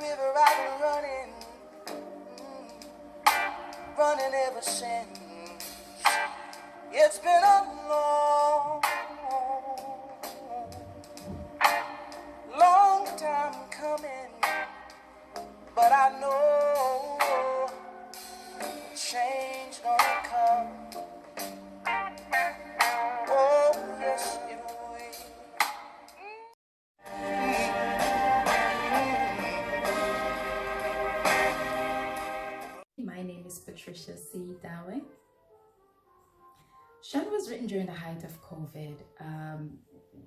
river I've been running ever since. It's been a long time coming, but I know change gonna come. Oh, yes, it will. My name is Patricia C. Daway. Shunned was written during the height of COVID.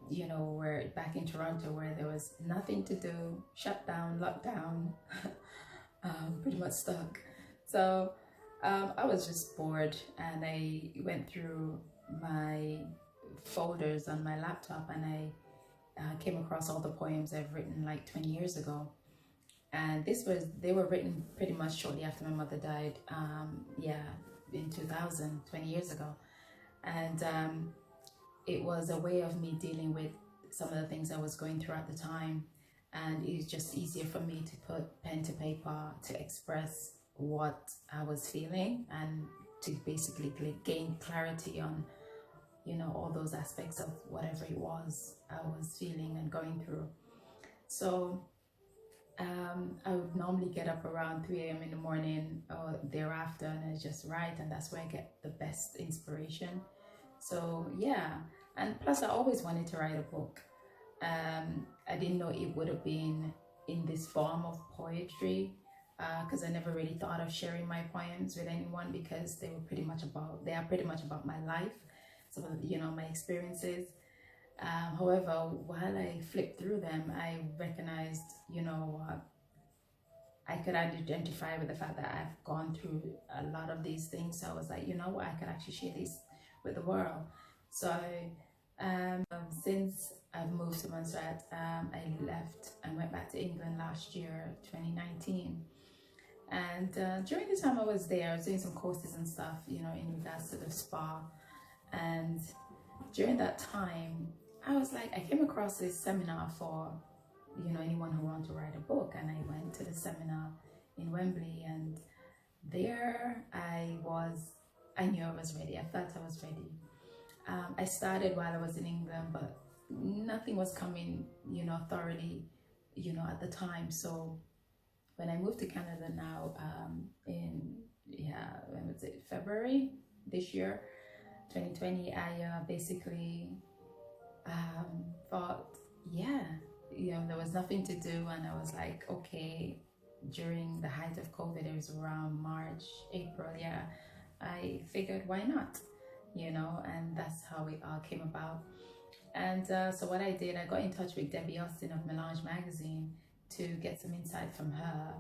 We're back in Toronto where there was nothing to do, shut down, lockdown, pretty much stuck. So I was just bored and I went through my folders on my laptop and I came across all the poems I've written like 20 years ago. And they were written pretty much shortly after my mother died, in 2000, 20 years ago. And it was a way of me dealing with some of the things I was going through at the time. And it was just easier for me to put pen to paper to express what I was feeling and to basically gain clarity on, all those aspects of whatever it was I was feeling and going through. So I would normally get up around 3 a.m. in the morning or thereafter and I just write, and that's where I get the best inspiration. So yeah, and plus I always wanted to write a book. I didn't know it would have been in this form of poetry because I never really thought of sharing my poems with anyone because they are pretty much about my life, some of my experiences. However, while I flipped through them, I recognized, I could identify with the fact that I've gone through a lot of these things. So I was like, I could actually share this with the world. So since I've moved to Montserrat, I left and went back to England last year, 2019. And during the time I was there, I was doing some courses and stuff, in regards to the spa. And during that time, I was like, I came across this seminar for, anyone who wanted to write a book. And I went to the seminar in Wembley, and there I knew I was ready. I felt I was ready. I started while I was in England, but nothing was coming, thoroughly, at the time. So when I moved to Canada now, when was it, February this year, 2020, I basically thought, there was nothing to do, and I was like, okay, during the height of COVID, it was around March, April, I figured why not, and that's how it all came about. And so what I did, I got in touch with Debbie Austin of Melange magazine to get some insight from her,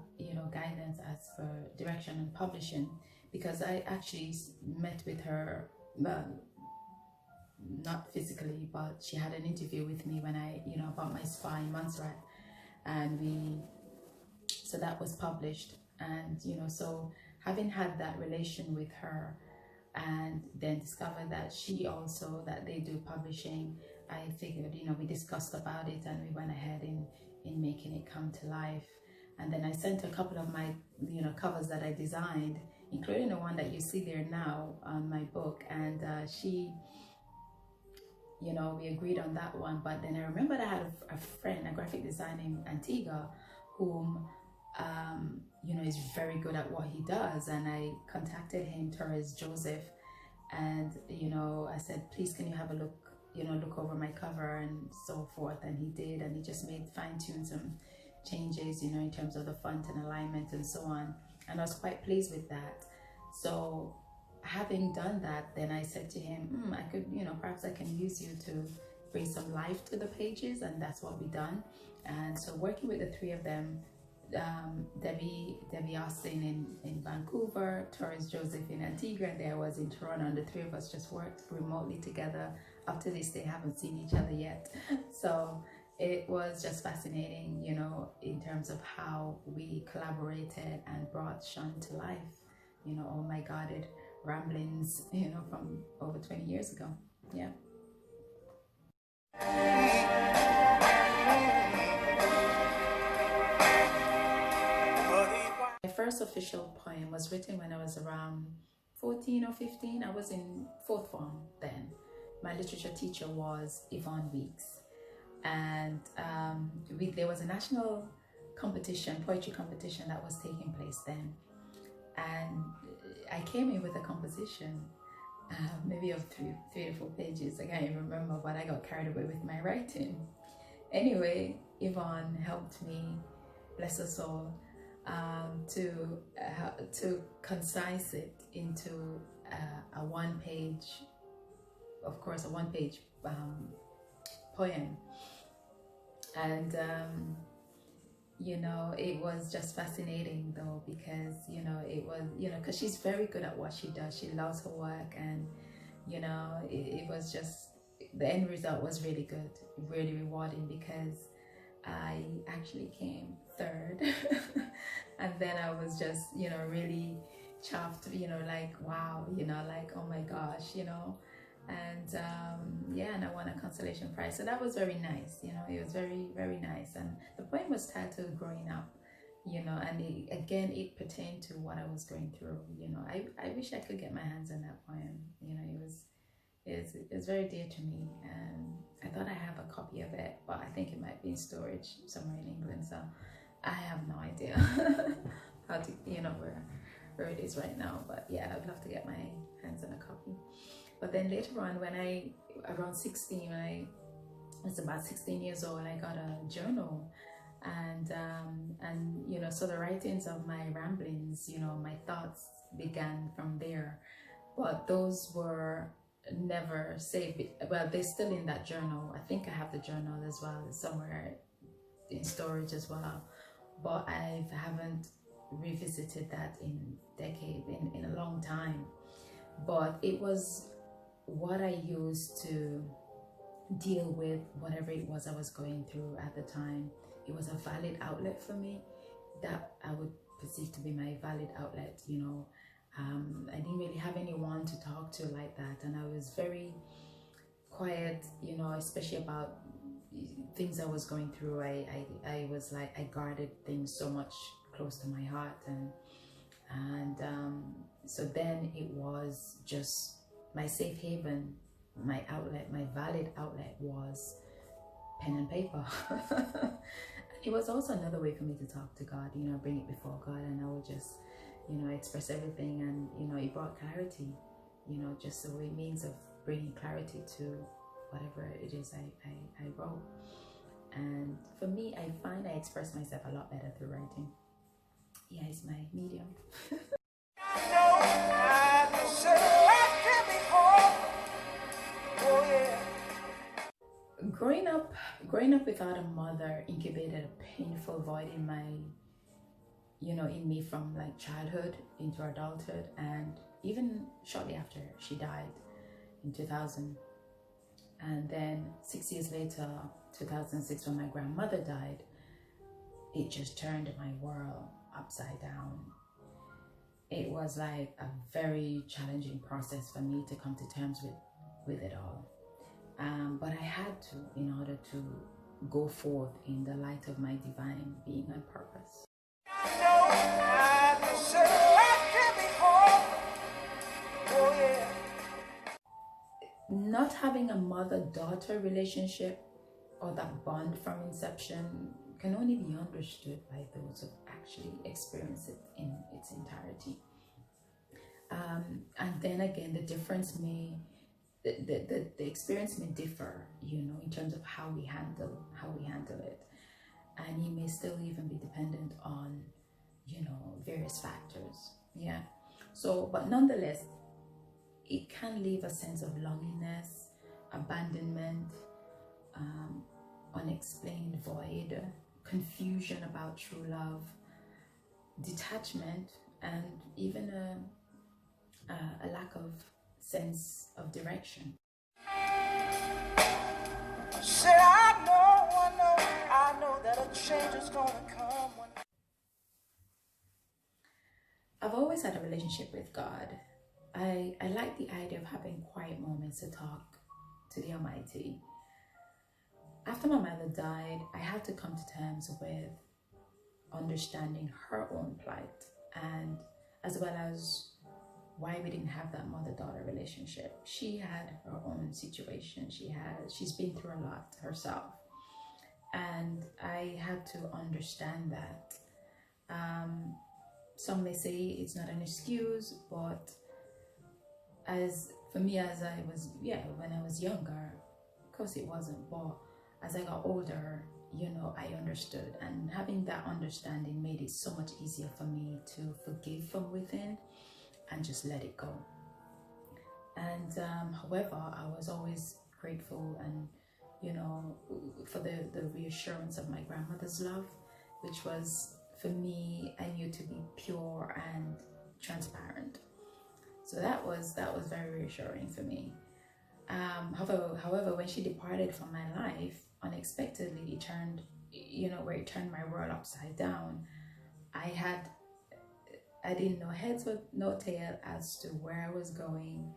guidance as for direction and publishing, because I actually met with her, not physically, but she had an interview with me when I, about my spa in Montserrat, and so that was published. And, so having had that relation with her and then discovered that that they do publishing, I figured, we discussed about it and we went ahead in making it come to life. And then I sent a couple of my, covers that I designed, including the one that you see there now on my book. And she, we agreed on that one. But then I remembered I had a friend, a graphic designer in Antigua, whom, is very good at what he does. And I contacted him, Torres Joseph, and, I said, please, can you have a look, look over my cover and so forth. And he did, and he just fine-tuned some changes, in terms of the font and alignment and so on. And I was quite pleased with that. So having done that, then I said to him, I could, perhaps I can use you to bring some life to the pages, and that's what we done. And so working with the three of them, Debbie Austin in Vancouver, Torres Joseph in Antigua, and there I was in Toronto, and the three of us just worked remotely together. Up to this day, haven't seen each other yet. So it was just fascinating, in terms of how we collaborated and brought Shunned to life, all my guarded ramblings, from over 20 years ago. Yeah. first official poem was written when I was around 14 or 15. I was in fourth form then. My literature teacher was Yvonne Weeks, and there was a national competition, poetry competition that was taking place then, and I came in with a composition, maybe of three or four pages. I can't even remember, but I got carried away with my writing. Anyway, Yvonne helped me, bless her soul, to concise it into a one-page, of course, a one-page poem. And you know, it was just fascinating though, because you know, it was, you know, because she's very good at what she does. She loves her work, and you know, it was just, the end result was really good, really rewarding, because I actually came third. And then I was just, you know, really chuffed, you know, like, wow, you know, like, oh my gosh, you know. And yeah, and I won a consolation prize, so that was very nice, you know. It was very, very nice. And the poem was titled Growing Up, you know, and it pertained to what I was going through, you know. I wish I could get my hands on that poem, you know. It was very dear to me, and I thought I have a copy of it, but I think it might be in storage somewhere in England, so I have no idea how to, you know, where it is right now. But yeah, I'd love to get my hands on a copy. But then later on, when around 16, when I was about 16 years old, I got a journal, and you know, so the writings of my ramblings, you know, my thoughts began from there. But those were never saved. Well, they're still in that journal. I think I have the journal as well, somewhere in storage as well. But I haven't revisited that in a long time. But it was what I used to deal with whatever it was I was going through at the time. It was a valid outlet for me, that I would perceive to be my valid outlet, you know. I didn't really have anyone to talk to like that, and I was very quiet, you know, especially about things I was going through. I was like, I guarded things so much close to my heart, and so then it was just my safe haven, my outlet, my valid outlet was pen and paper. It was also another way for me to talk to God, you know, bring it before God, and I would just, you know, express everything. And you know, it brought clarity, you know, just a way, means of bringing clarity to whatever it is I wrote. And for me, I find I express myself a lot better through writing. Yeah, it's my medium. Growing up without a mother incubated a painful void in my, you know, in me, from like childhood into adulthood, and even shortly after she died in 2000. And then 6 years later, 2006, when my grandmother died, it just turned my world upside down. It was like a very challenging process for me to come to terms with it all. But I had to, in order to go forth in the light of my divine being and purpose. Not having a mother-daughter relationship, or that bond from inception, can only be understood by those who actually experience it in its entirety. And then again, the difference may, the experience may differ, you know, in terms of how we handle it, and it may still even be dependent on, you know, various factors. Yeah. So, but nonetheless, it can leave a sense of loneliness, abandonment, unexplained void, confusion about true love, detachment, and even a lack of sense of direction. Said I know that a change is gonna come. I've always had a relationship with God. I like the idea of having quiet moments to talk to the Almighty. After my mother died, I had to come to terms with understanding her own plight and as well as why we didn't have that mother-daughter relationship. She had her own situation. She's been through a lot herself, and I had to understand that. Some may say it's not an excuse, but as for me, as I was, when I was younger, of course it wasn't, but as I got older, I understood, and having that understanding made it so much easier for me to forgive from within and just let it go. And however, I was always grateful and for the reassurance of my grandmother's love, which was, for me, I knew to be pure and transparent. So that was very reassuring for me. However, when she departed from my life unexpectedly, it turned my world upside down. I didn't know heads with no tail as to where I was going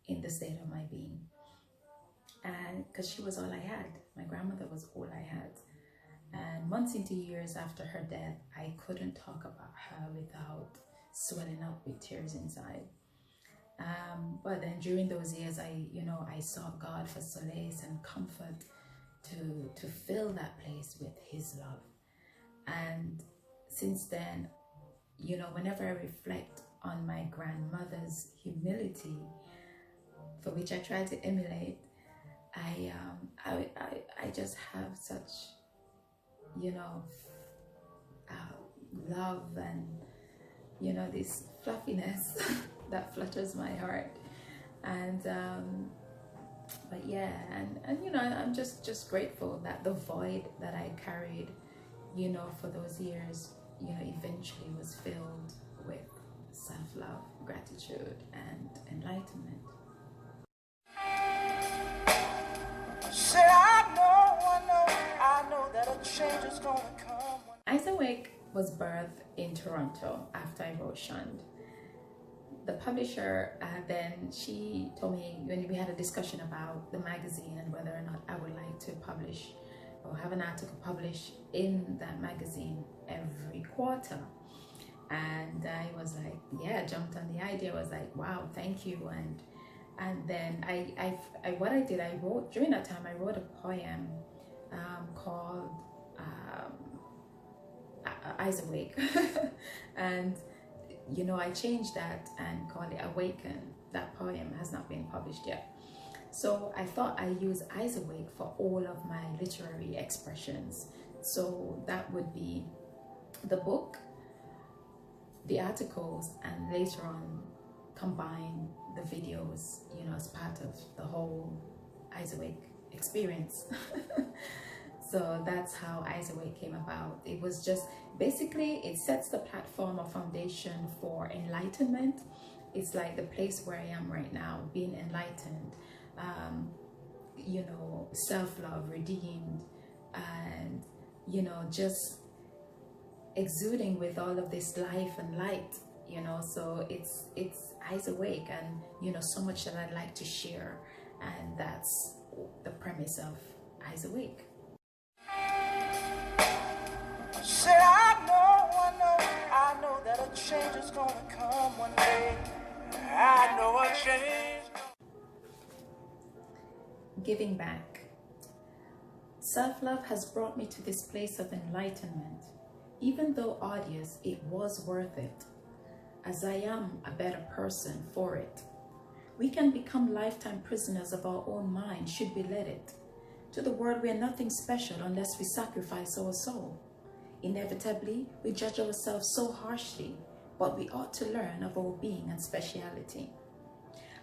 in the state of my being. And because she was all I had, my grandmother was all I had. And months into years after her death, I couldn't talk about her without swelling up with tears inside. But then during those years, I sought God for solace and comfort to fill that place with His love. And since then, whenever I reflect on my grandmother's humility, for which I try to emulate, I just have such, love and, this fluffiness that flutters my heart. And but yeah, and I'm just grateful that the void that I carried, for those years, eventually was filled with self-love, gratitude, and enlightenment. Said I know that a change is gonna come. Eyes Awake was birthed in Toronto after I wrote Shunned. The publisher, then she told me, when we had a discussion about the magazine and whether or not I would like to publish or have an article published in that magazine every quarter. And I was like, yeah, jumped on the idea. I was like, wow, thank you. And then what I did, I wrote, during that time, I wrote a poem called Eyes Awake. And I changed that and called it Awaken. That poem has not been published yet. So I thought I'd use Eyes Awake for all of my literary expressions. So that would be the book, the articles, and later on combine the videos, as part of the whole Eyes Awake experience. So that's how Eyes Awake came about. It was just, basically, it sets the platform or foundation for enlightenment. It's like the place where I am right now, being enlightened, self-love, redeemed, and, just exuding with all of this life and light, so it's Eyes Awake, and, so much that I'd like to share. And that's the premise of Eyes Awake. Said I know that a change is gonna come one day. I know a change. Giving back. Self-love has brought me to this place of enlightenment. Even though arduous, it was worth it, as I am a better person for it. We can become lifetime prisoners of our own mind should we let it. To the world, we are nothing special unless we sacrifice our soul. Inevitably, we judge ourselves so harshly, but we ought to learn of our being and speciality.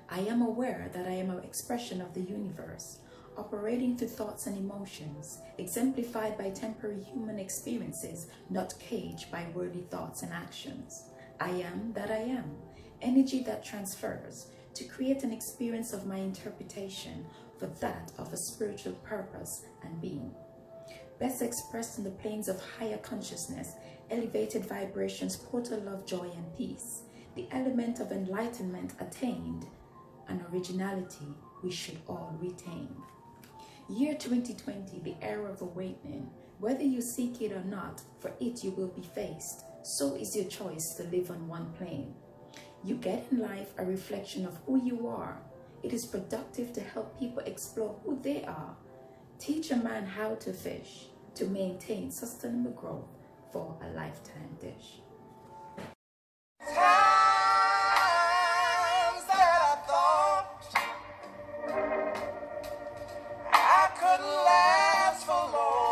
I am aware that I am an expression of the universe, operating through thoughts and emotions, exemplified by temporary human experiences, not caged by worldly thoughts and actions. I am that I am, energy that transfers, to create an experience of my interpretation for that of a spiritual purpose and being. Best expressed in the planes of higher consciousness, elevated vibrations, portal love, joy, and peace, the element of enlightenment attained, an originality we should all retain. Year 2020, the era of awakening. Whether you seek it or not, for it you will be faced. so is your choice to live on one plane. You get in life a reflection of who you are. It is productive to help people explore who they are. Teach a man how to fish to maintain sustainable growth for a lifetime dish. Times that I thought I couldn't last for long.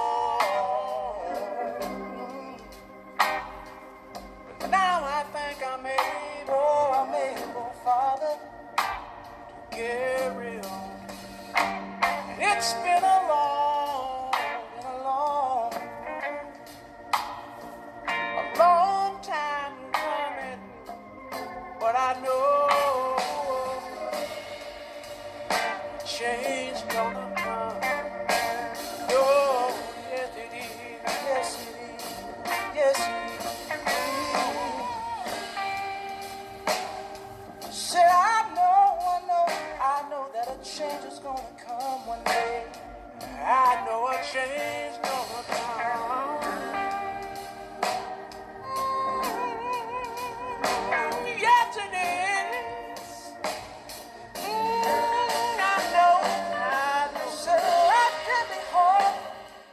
But now I think I'm able, Father, to carry on. And it's been a long time coming, but I know change gonna come. Oh, yes it is, yes it is, yes it is. Said I know that a change is gonna come one day. I know a change gonna come.